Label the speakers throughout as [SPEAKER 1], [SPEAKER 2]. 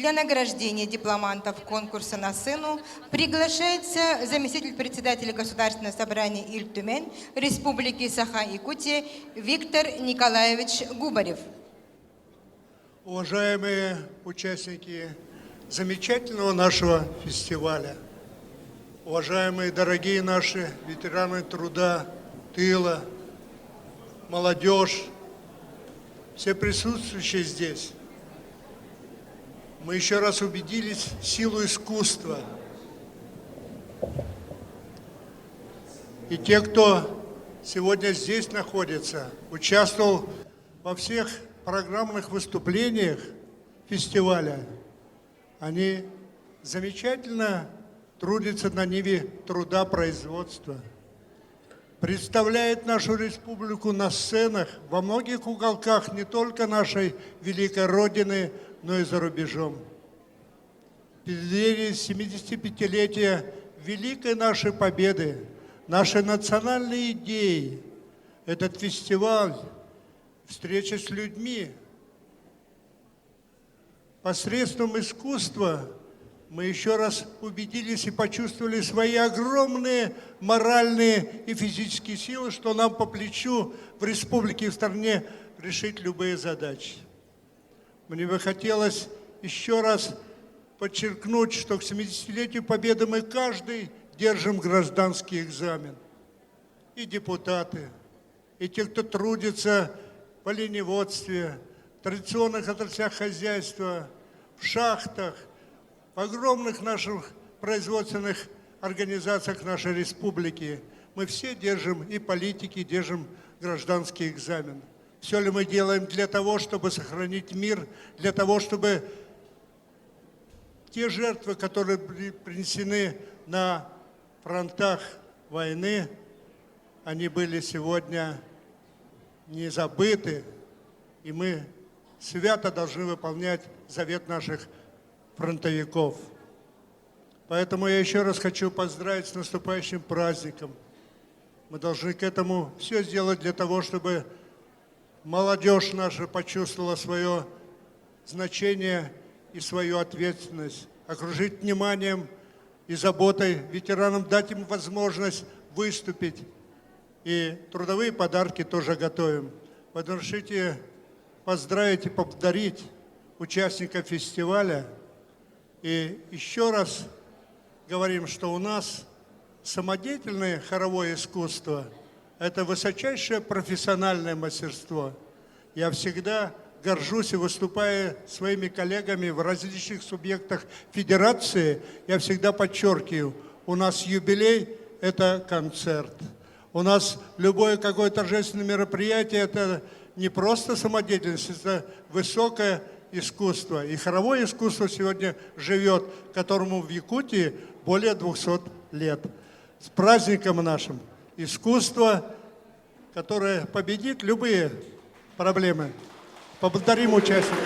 [SPEAKER 1] Для награждения дипломантов конкурса на сцену приглашается заместитель председателя Государственного собрания Иль-Тюмень Республики Саха-Якутия Виктор Николаевич Губарев.
[SPEAKER 2] Уважаемые участники замечательного нашего фестиваля, уважаемые дорогие наши ветераны труда, тыла, молодежь, все присутствующие здесь, мы еще раз убедились в силу искусства. И те, кто сегодня здесь находится, участвовал во всех программных выступлениях фестиваля, они замечательно трудятся на ниве труда, производства, представляют нашу республику на сценах во многих уголках не только нашей великой Родины, но и за рубежом. В преддверии 75-летия великой нашей победы, нашей национальной идеи, этот фестиваль, встреча с людьми, посредством искусства мы еще раз убедились и почувствовали свои огромные моральные и физические силы, что нам по плечу в республике и в стране решить любые задачи. Мне бы хотелось еще раз подчеркнуть, что к 70-летию Победы мы каждый держим гражданский экзамен. И депутаты, и те, кто трудится в оленеводстве, в традиционных отраслях хозяйства, в шахтах, в огромных наших производственных организациях нашей республики. Мы все держим, и политики, держим гражданский экзамен. Все ли мы делаем для того, чтобы сохранить мир, для того, чтобы те жертвы, которые были принесены на фронтах войны, они были сегодня не забыты, и мы свято должны выполнять завет наших фронтовиков. Поэтому я еще раз хочу поздравить с наступающим праздником. Мы должны к этому все сделать для того, чтобы молодежь наша почувствовала свое значение и свою ответственность, окружить вниманием и заботой ветеранам, дать им возможность выступить. И трудовые подарки тоже готовим. Разрешите поздравить и поблагодарить участников фестиваля. И еще раз говорим, что у нас самодеятельное хоровое искусство – это высочайшее профессиональное мастерство. Я всегда горжусь и выступая своими коллегами в различных субъектах федерации, я всегда подчеркиваю, у нас юбилей – это концерт. У нас любое какое торжественное мероприятие – это не просто самодеятельность, это высокое искусство. И хоровое искусство сегодня живет, которому в Якутии более 200 лет. С праздником нашим! Искусство, которое победит любые проблемы. Поблагодарим участников.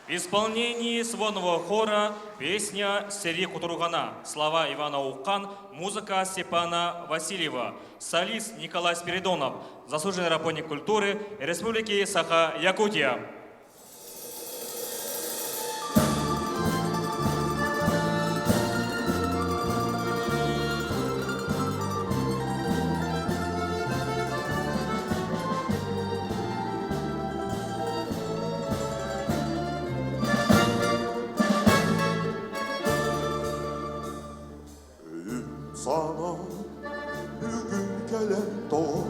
[SPEAKER 3] В исполнении сводного хора песня «Сери Кутургана». Слова Ивана Укан, музыка Степана Васильева. Солист Николай Спиридонов, заслуженный работник культуры Республики Саха-Якутия.
[SPEAKER 4] Sana bugün gelen doğ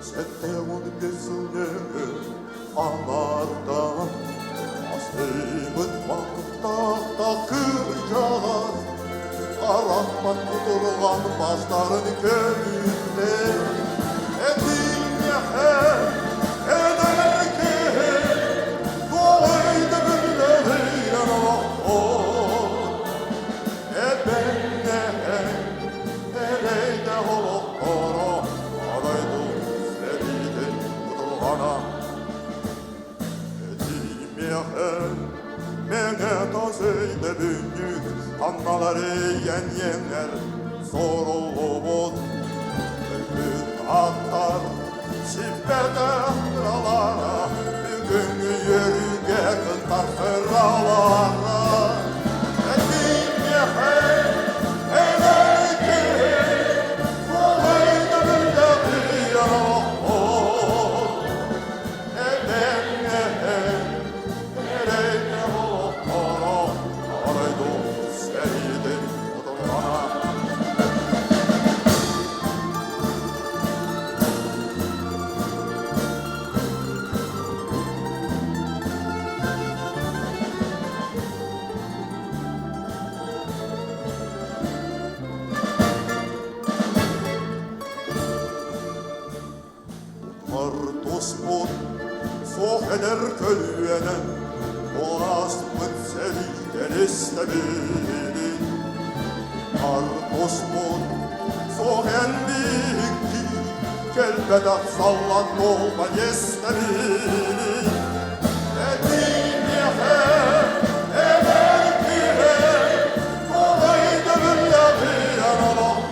[SPEAKER 4] Setteğun gözüne anardan Aslıbıt vakıtta kıracağız Karanlık tutulgan başların köyünde Edilme ederken Dolaydı birileri Söyle büyük anmaları yenler zor olup Öldük atlar şibbede kralara Bugün yörüge kıntar fırra Kartospun soğeder kölüyenen Boğazımın sevgiden istemini Kartospun soğen dikti Kelbeden sallan olma yestemini Edim yehe emek yehe Kolaydı bülleri yanalım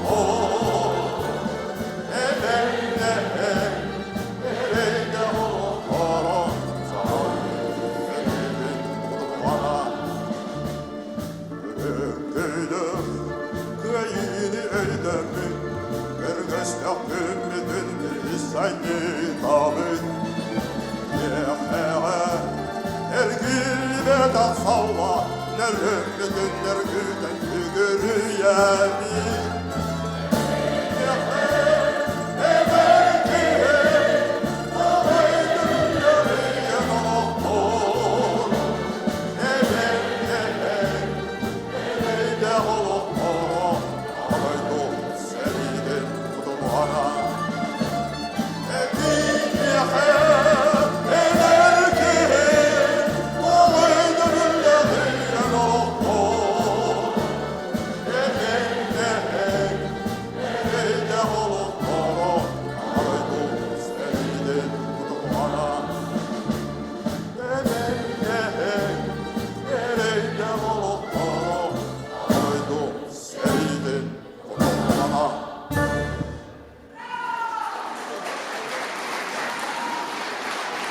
[SPEAKER 4] Salla, nerede günler güden yürüyemi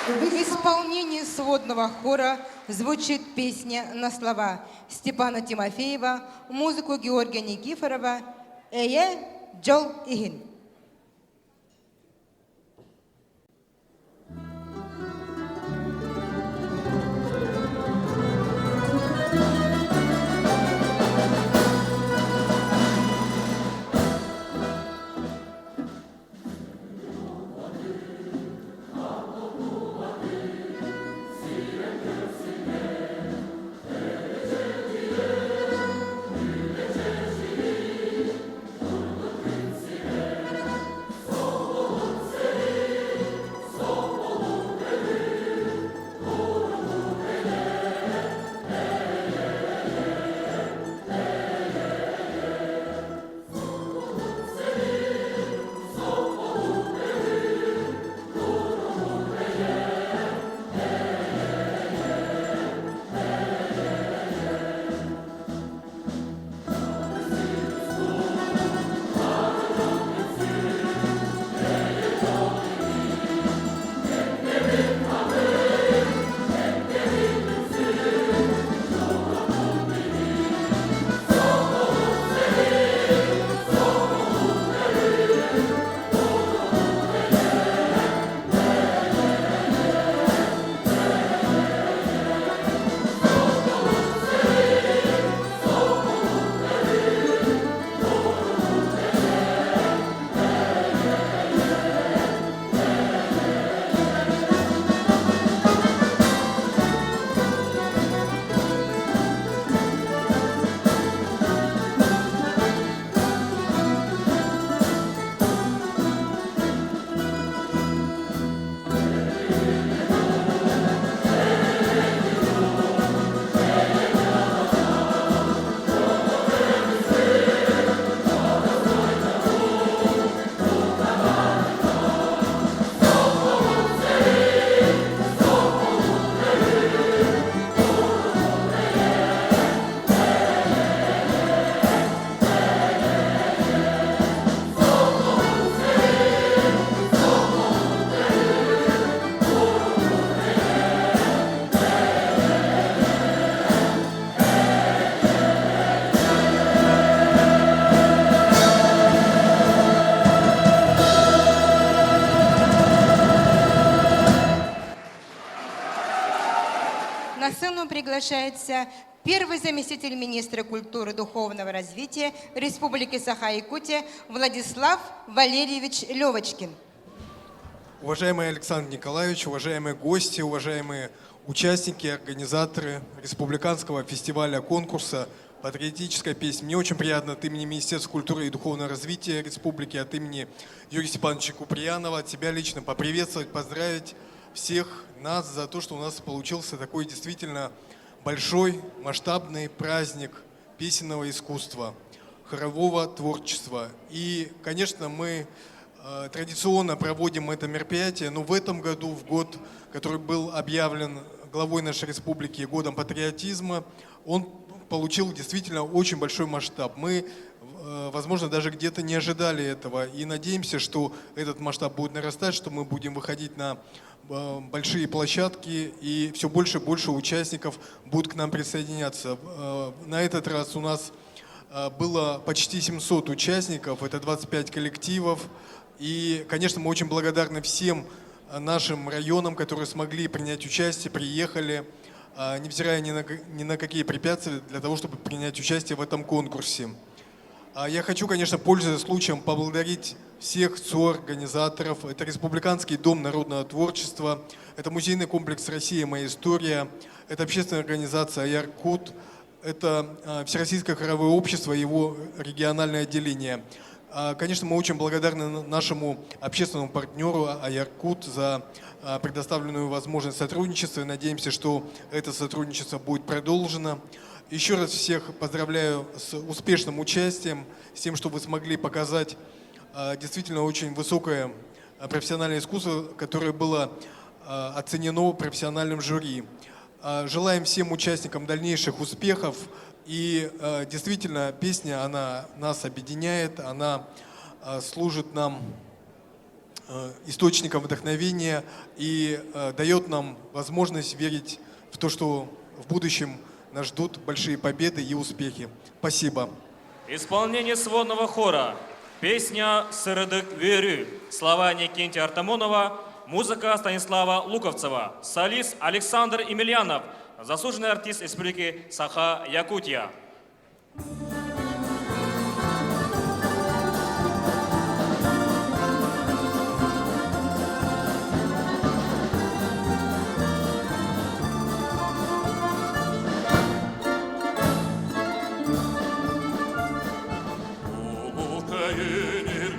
[SPEAKER 1] В исполнении сводного хора звучит песня на слова Степана Тимофеева, музыку Георгия Никифорова «Эйе Джол Игин». На сцену приглашается первый заместитель министра культуры и духовного развития Республики Саха-Якутия Владислав Валерьевич Левочкин.
[SPEAKER 5] Уважаемый Александр Николаевич, уважаемые гости, уважаемые участники, организаторы республиканского фестиваля конкурса патриотическая песня. Мне очень приятно от имени Министерства культуры и духовного развития республики, от имени Юрия Степановича Куприянова, от себя лично поприветствовать, поздравить всех нас за то, что у нас получился такой действительно большой, масштабный праздник песенного искусства, хорового творчества. И, конечно, мы традиционно проводим это мероприятие, но в этом году, в год, который был объявлен главой нашей республики годом патриотизма, он получил действительно очень большой масштаб. Мы, возможно, даже где-то не ожидали этого и надеемся, что этот масштаб будет нарастать, что мы будем выходить на большие площадки и все больше и больше участников будут к нам присоединяться. На этот раз у нас было почти 700 участников, это 25 коллективов. И, конечно, мы очень благодарны всем нашим районам, которые смогли принять участие, приехали, невзирая ни на какие препятствия, для того, чтобы принять участие в этом конкурсе. Я хочу, конечно, пользуясь случаем, поблагодарить всех соорганизаторов. Это Республиканский дом народного творчества, это музейный комплекс «Россия. Моя история», это общественная организация «Аяркут», это Всероссийское хоровое общество и его региональное отделение. Конечно, мы очень благодарны нашему общественному партнеру Аяркут за предоставленную возможность сотрудничества и надеемся, что это сотрудничество будет продолжено. Еще раз всех поздравляю с успешным участием, с тем, что вы смогли показать действительно очень высокое профессиональное искусство, которое было оценено профессиональным жюри. Желаем всем участникам дальнейших успехов. И действительно, песня, она нас объединяет, она служит нам источником вдохновения и дает нам возможность верить в то, что в будущем нас ждут большие победы и успехи. Спасибо.
[SPEAKER 3] Исполнение сводного хора. Песня «Сырыдык верю». Слова Никенти Артамонова. Музыка Станислава Луковцева. Солист Александр Емельянов. Заслуженный артист республики Саха-Якутия.
[SPEAKER 4] Ukraina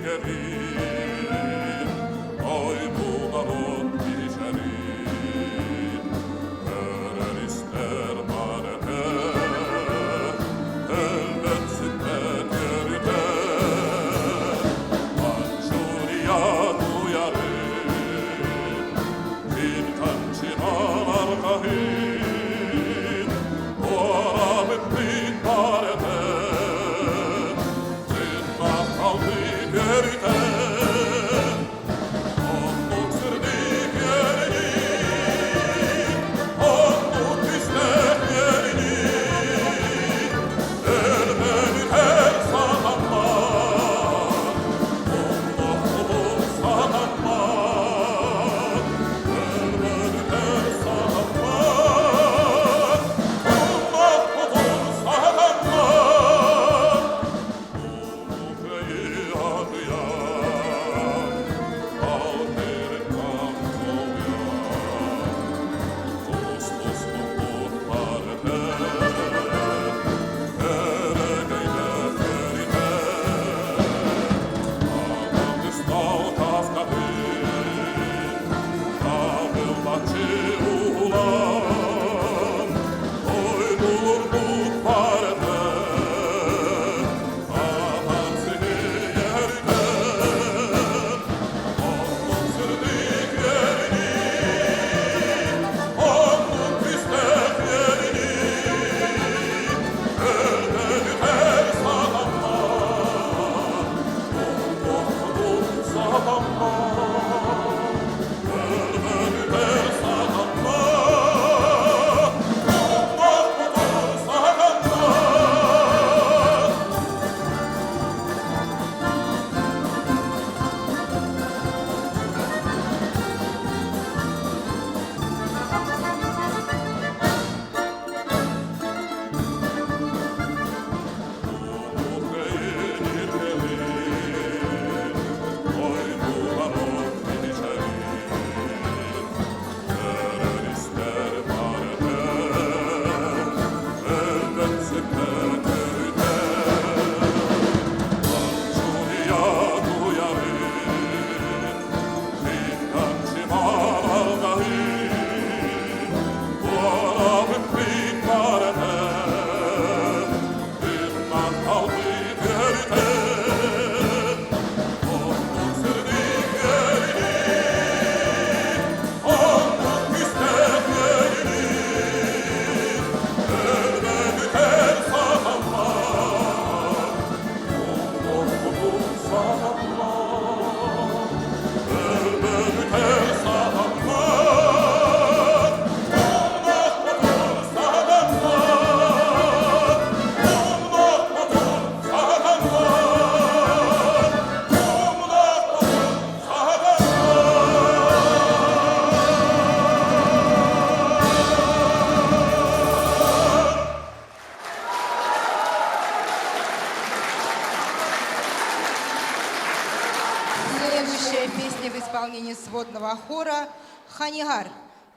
[SPEAKER 1] Следующая песня в исполнении сводного хора «Ханигар».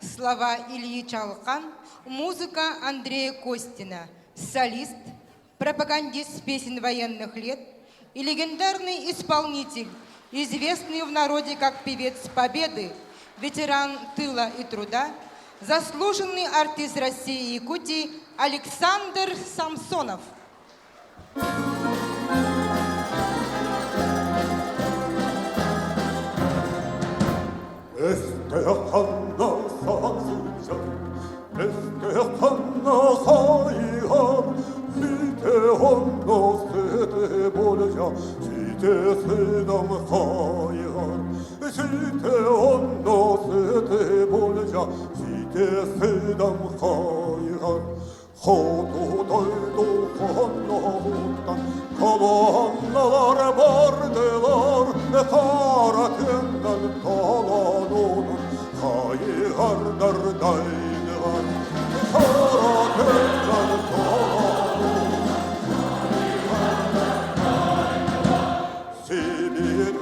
[SPEAKER 1] Слова Ильи Чалкан, музыка Андрея Костина, солист, пропагандист песен военных лет и легендарный исполнитель, известный в народе как певец Победы, ветеран тыла и труда, заслуженный артист России и Якутии Александр Самсонов.
[SPEAKER 4] Kalanlar bardılar, kara tünden kalanonun kayıgardır daydılar. Kara tünden kalanonun kayıgardır daydılar. Sibir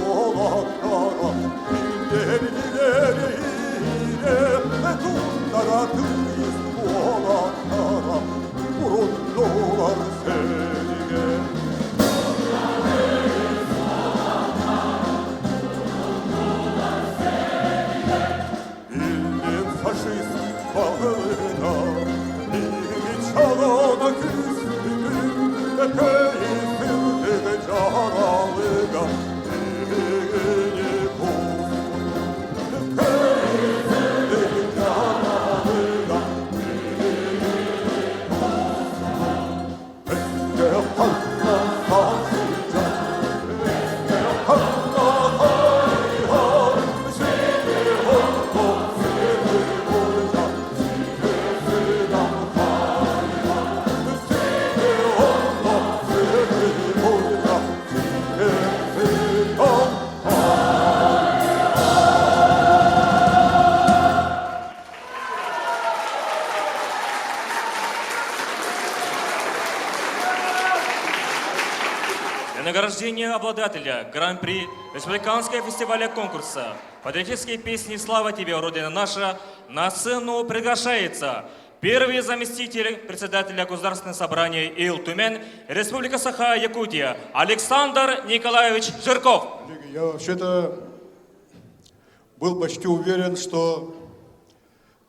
[SPEAKER 4] oğlaklara bindirdiler ile Tunlara tüyüz oğlaklara burundular seni. Bildim faşist bağına, bilimi çalana küstüm, keyifli de caralıga, dilini kustum. Keyifli de caralıga, dilini kustum. Eske kalkma sarsıca, eske kalkma hayhar, seni olma seni olacak, seni sıram hayhar. Seni olma seni olacak, seni sıram
[SPEAKER 3] Для награждения обладателя Гран-при Республиканского фестиваля конкурса «Патриотические песни «Слава тебе, Родина наша» на сцену приглашается первый заместитель председателя Государственного собрания Ил-Тюмень, Республика Саха-Якутия Александр Николаевич Жирков.
[SPEAKER 6] Я вообще-то был почти уверен, что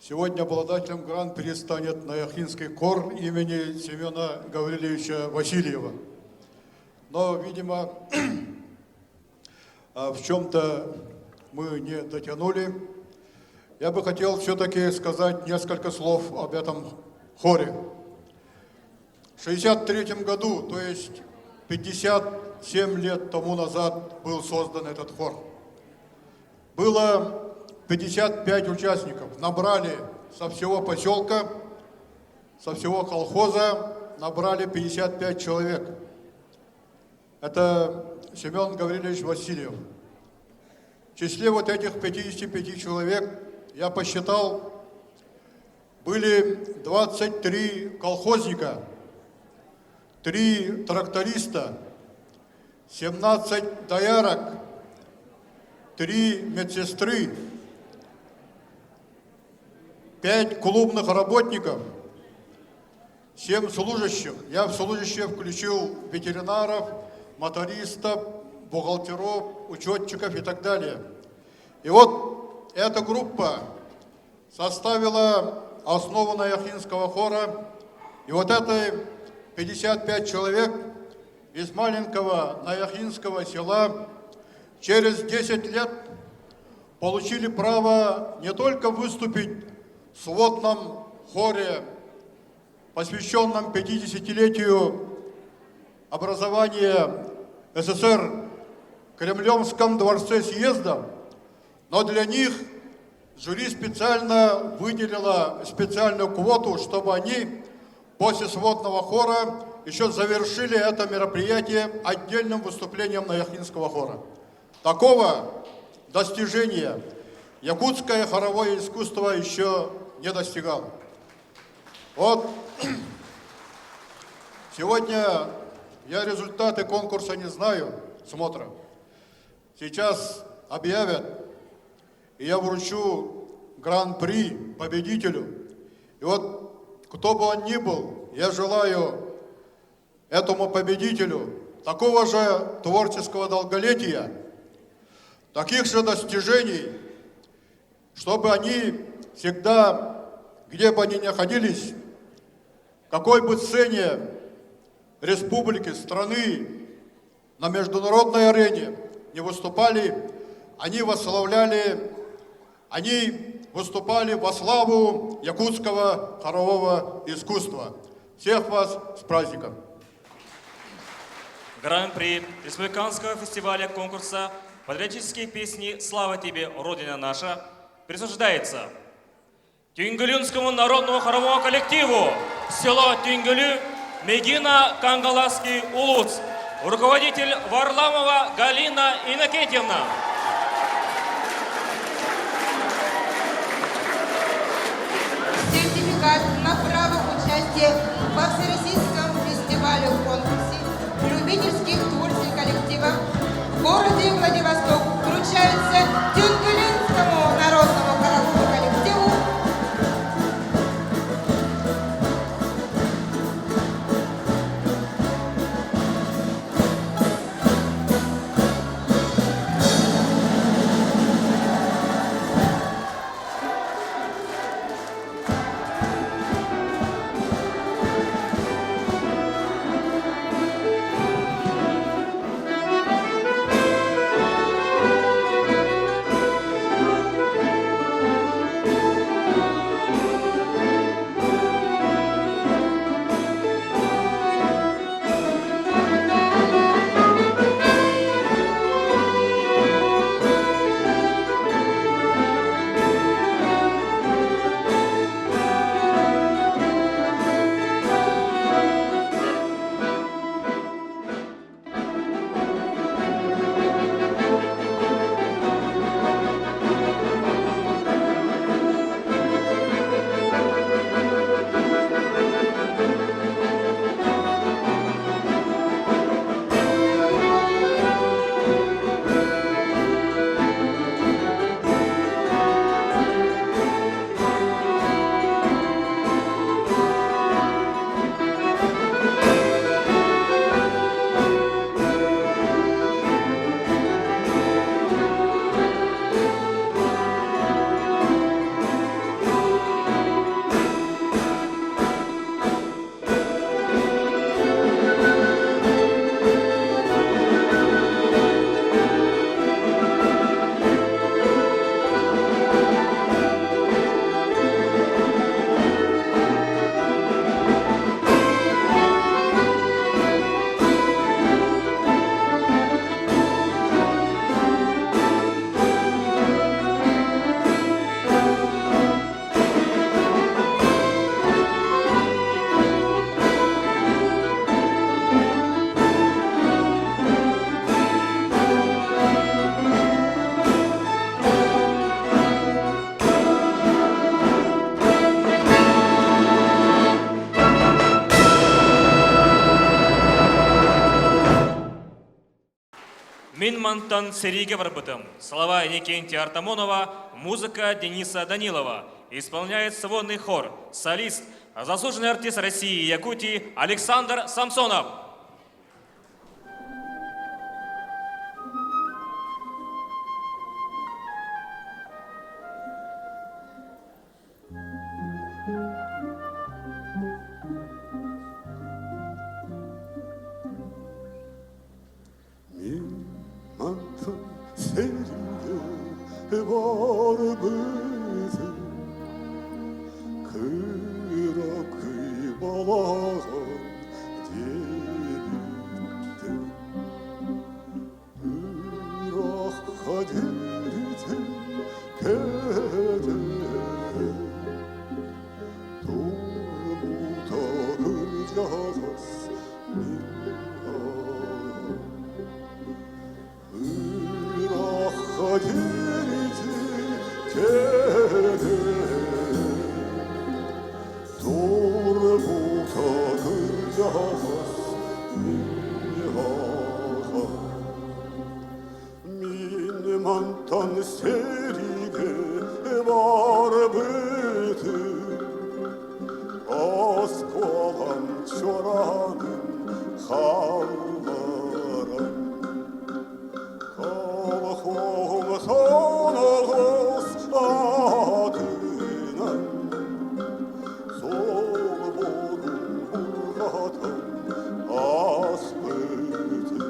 [SPEAKER 6] сегодня обладателем гран-при станет Наяхинский хор имени Семена Гавриловича Васильева. Но, видимо, в чем-то мы не дотянули. Я бы хотел все-таки сказать несколько слов об этом хоре. В 1963 году, то есть 57 лет тому назад, был создан этот хор. Было 55 участников. Набрали со всего поселка, со всего колхоза, набрали 55 человек. Это Семен Гаврилович Васильев. В числе вот этих 55 человек, я посчитал, были 23 колхозника, 3 тракториста, 17 доярок, 3 медсестры, 5 клубных работников, 7 служащих. Я в служащие включил ветеринаров, мотористов, бухгалтеров, учетчиков и так далее. И вот эта группа составила основу Наяхинского хора. И вот это 55 человек из маленького Наяхинского села через 10 лет получили право не только выступить в сводном хоре, посвященном 50-летию образования СССР в Кремлевском дворце съезда, но для них жюри специально выделило специальную квоту, чтобы они после сводного хора еще завершили это мероприятие отдельным выступлением Наяхинского хора. Такого достижения якутское хоровое искусство еще не достигало. Вот сегодня я результаты конкурса не знаю, смотра. сейчас объявят, и я вручу гран-при победителю. И вот, кто бы он ни был, я желаю этому победителю такого же творческого долголетия, таких же достижений, чтобы они всегда, где бы они ни находились, какой бы сцене республики, страны, на международной арене не выступали, они восславляли, они выступали во славу якутского хорового искусства. Всех вас с праздником!
[SPEAKER 3] Гран-при Республиканского фестиваля конкурса «Патриотические песни «Слава тебе, Родина наша» присуждается Тюнгелюнскому народному хоровому коллективу село Тюнгелю Мегина Кангалаский Улуц, руководитель Варламова Галина Иннокентьевна.
[SPEAKER 1] Сертификат на право участия во Всероссийском фестивале-конкурсе любительских творческих коллективов в городе Владивосток вручается Тюнгелинскому народному хоровому коллективу.
[SPEAKER 3] Минмантан Сериге Варбытым. Слова Никентия Артамонова, музыка Дениса Данилова. Исполняет сводный хор, солист, заслуженный артист России и Якутии Александр Самсонов.
[SPEAKER 4] Minmantın serinde var mısın? Kıra kıymalağın dibinde Irak kadirdi kederi Durmuta hırcağız Irak kadirdi kederi Durmuta hırcağız сериге бар бітім осколам чораның халларым колхом соноғыз атынан сол болын бұрғатым ас бітім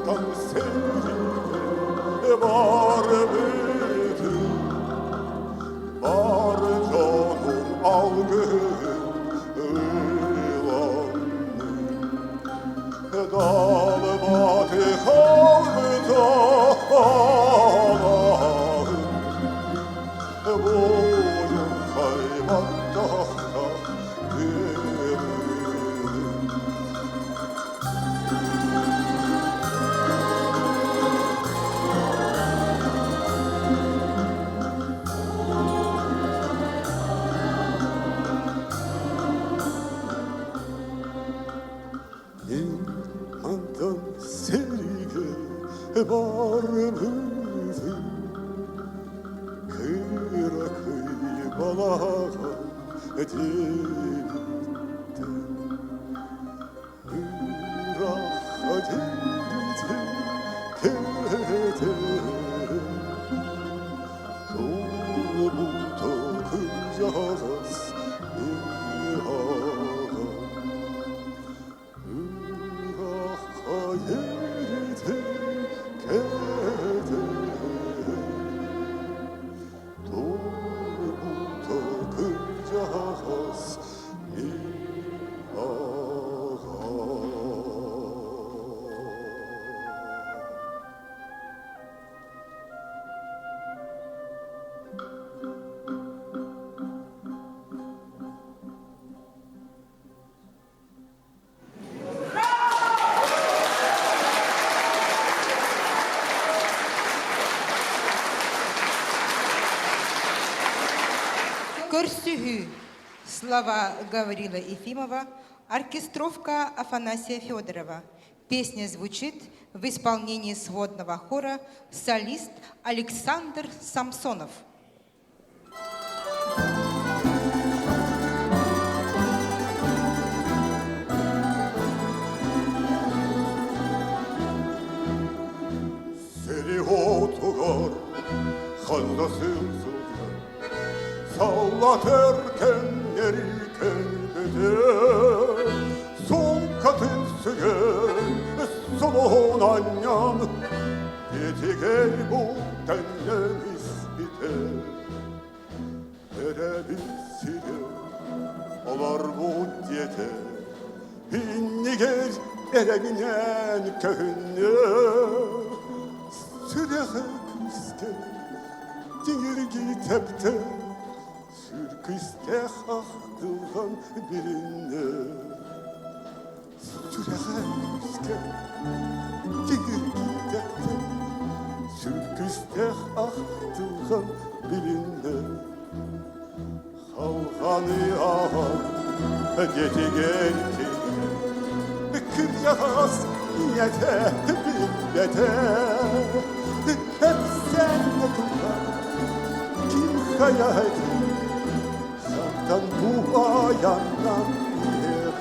[SPEAKER 4] Tam sevdiğim var bütün var canım algılanım dal batı havda Allah'ım boyun hayvan tahta derim Andan serige var bizim Kıra kıy balağa dilden Hıraha dilden keder Dolu bulta kıcağız nihaga
[SPEAKER 1] Көрсүгү. Слова Гаврила Ефимова, оркестровка Афанасия Федорова. Песня звучит в исполнении сводного хора солист Александр Самсонов.
[SPEAKER 4] Сериотугар хандасın Sallatırken yeri kelbede Son katın süger solun anyan Geti gel bu kendimiz bite Erebilsire olar bu diyete Hinni gel erebinen köyüne Sürehe küste Dingir gitepte Sürküste ahtılgan birine Süreğen küske Dingir gitepte Sürküste ahtılgan birine Halkanı ağam Geti geldi Kırcağız niyete billete Hep sen oturlar Kim hayati Zaten bu ayandan ileri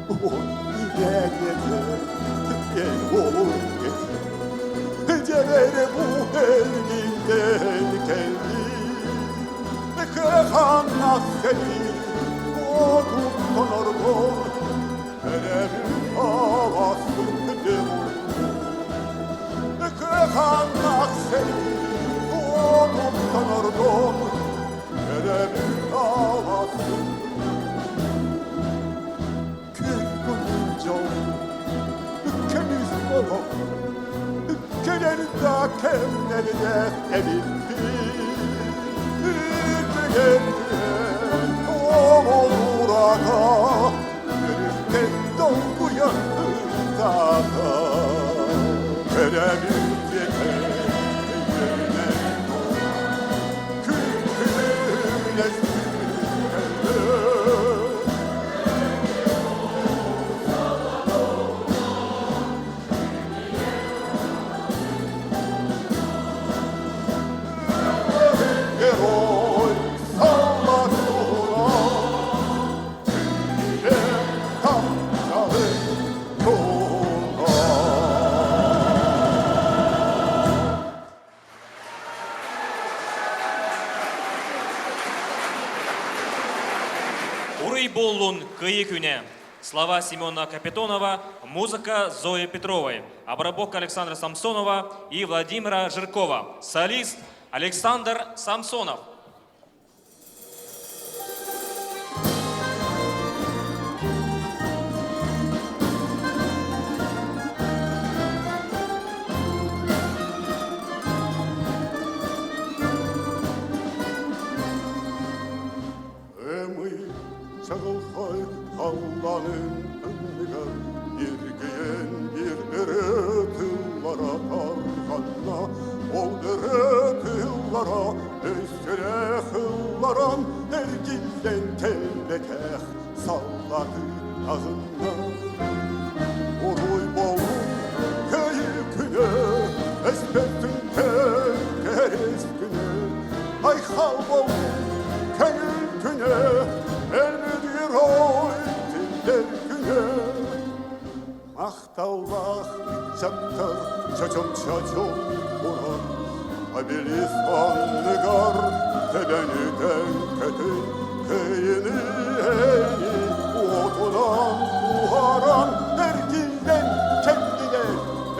[SPEAKER 4] O ile gelir El olur gelir Celere bu elinden kendi Kıhanak seni O tuttanır bol Eremin havası demur Kıhanak seni O tuttanır bol Eremin havası Köy boyunca Kemiz baba Kenarında kemlerine evindi olur ana Gönülden dolguya hırtada Kerem'in yeter yerine Külküle sürüle
[SPEAKER 3] Кыекюне. Слова Семена Капитонова, музыка Зои Петровой, обработка Александра Самсонова и Владимира Жиркова. Солист Александр Самсонов.
[SPEAKER 4] Çağılhay Allah'ın önüne Yirgiyen bir eretillara tarhanna O eretillara Österehillara Dergilden tellekeh salladı ağınna Oruy boğun köyüküne Esbettin tekeres güne Ay hal boğun köyüküne Elbir oy diller güne Maqtallaq çaptar çaçım uğrar Abilisvan nıgar tebeniden ketin Kıyını eyni otulan uharan Dergilden kendine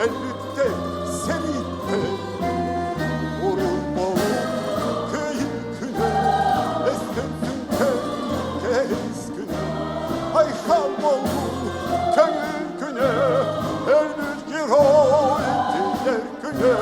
[SPEAKER 4] elbette sevitte Vurul boğul kıyıküne estetsin tekeris güne Ay halbol köyül güne elbir giroy diller güne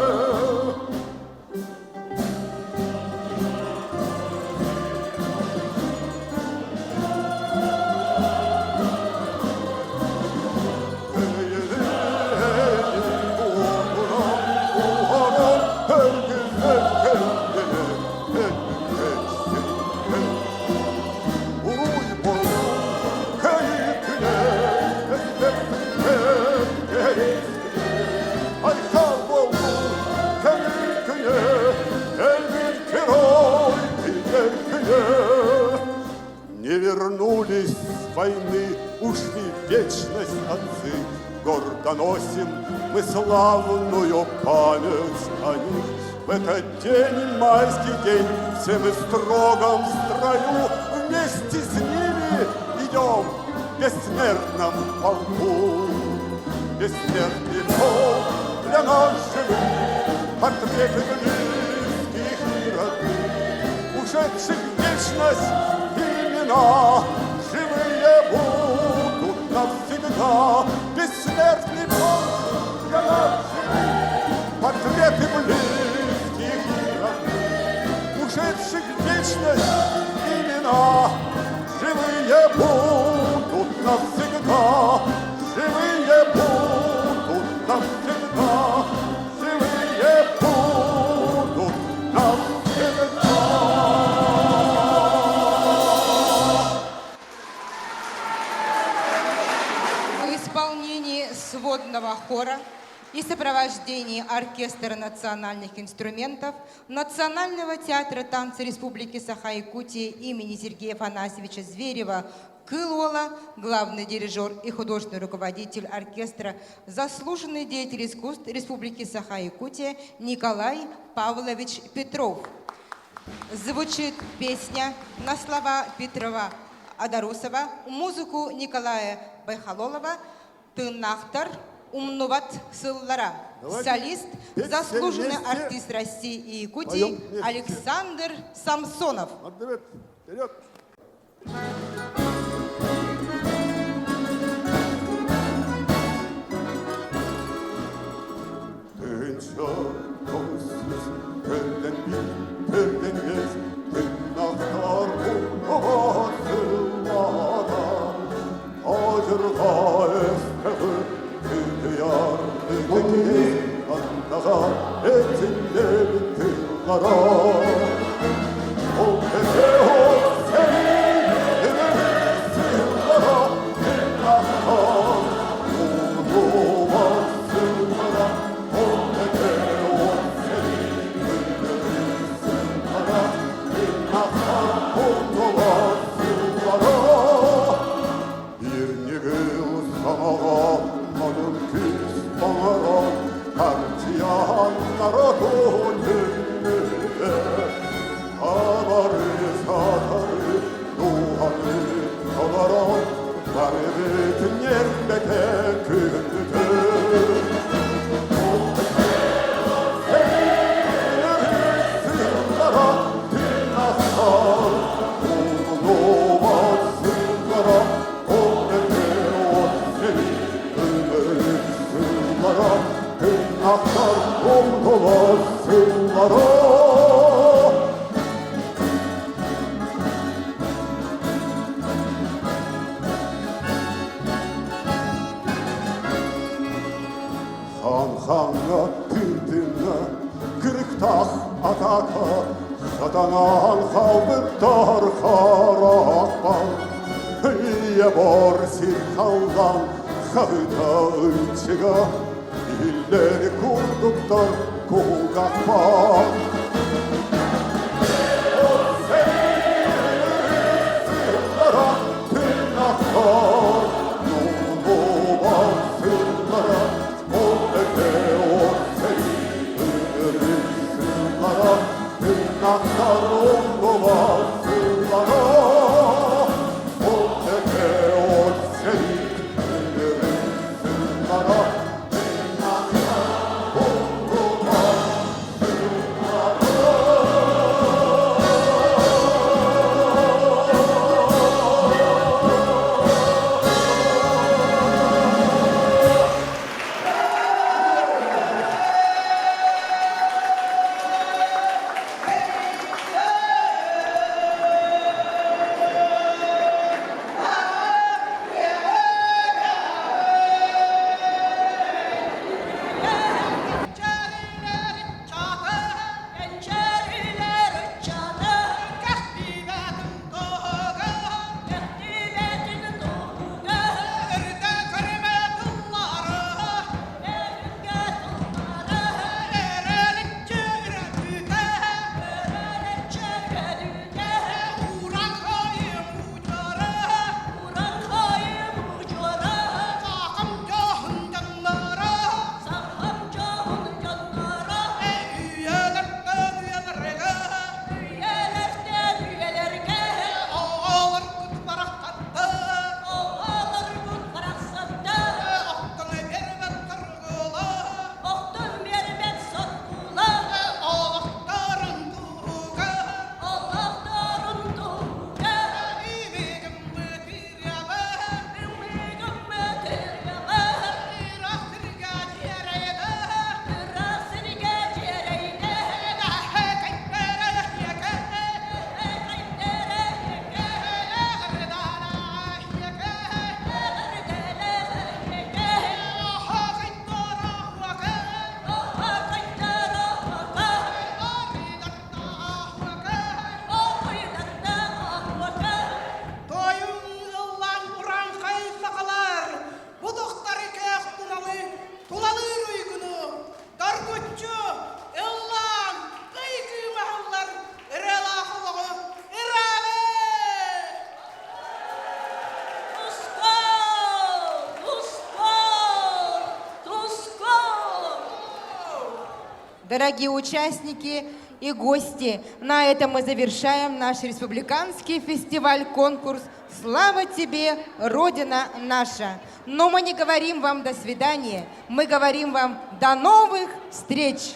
[SPEAKER 4] Не вернулись с войны, ушли в вечность отцы. Гордо носим мы славную память о них. В этот день, майский день, все мы в строгом строю вместе с ними идем в бессмертном полку. Бессмертный полк для нас живых, портреты близких и родных, ушедших в вечность имена, живые будут навсегда. Бессмертный полк для нас живых, портреты близких и родных, ушедших в вечность имена, живые будут навсегда, живые будут навсегда, живые будут навсегда.
[SPEAKER 1] В исполнении сводного хора и сопровождении оркестра национальных инструментов Национального театра танца Республики Саха-Якутия имени Сергея Афанасьевича Зверева Кылола, главный дирижер и художественный руководитель оркестра, заслуженный деятель искусств Республики Саха-Якутия Николай Павлович Петров. Звучит песня на слова Петрова Адарусова, музыку Николая Байхалолова, «Тынахтар умнуват сыллара». Солист, заслуженный артист России и Якутии Александр Самсонов.
[SPEAKER 4] Вперед! Partiyan narodu 낙tar umdolasınlara. Хан-ханна тын-тынна, кырыктах атака, Хатанан халбыттар харакпар. Ие бар сирхалдан хавыта ычыга, Иллери курдуктар кулгакпар. Сыллара тыннахтар, Нумбубан сыллара, Naktarım dolasınlara, o teke o sevdiklerim sınlara. Naktarım
[SPEAKER 1] Дорогие участники и гости, на этом мы завершаем наш республиканский фестиваль-конкурс «Слава тебе, Родина наша». Но мы не говорим вам «до свидания», мы говорим вам «до новых встреч».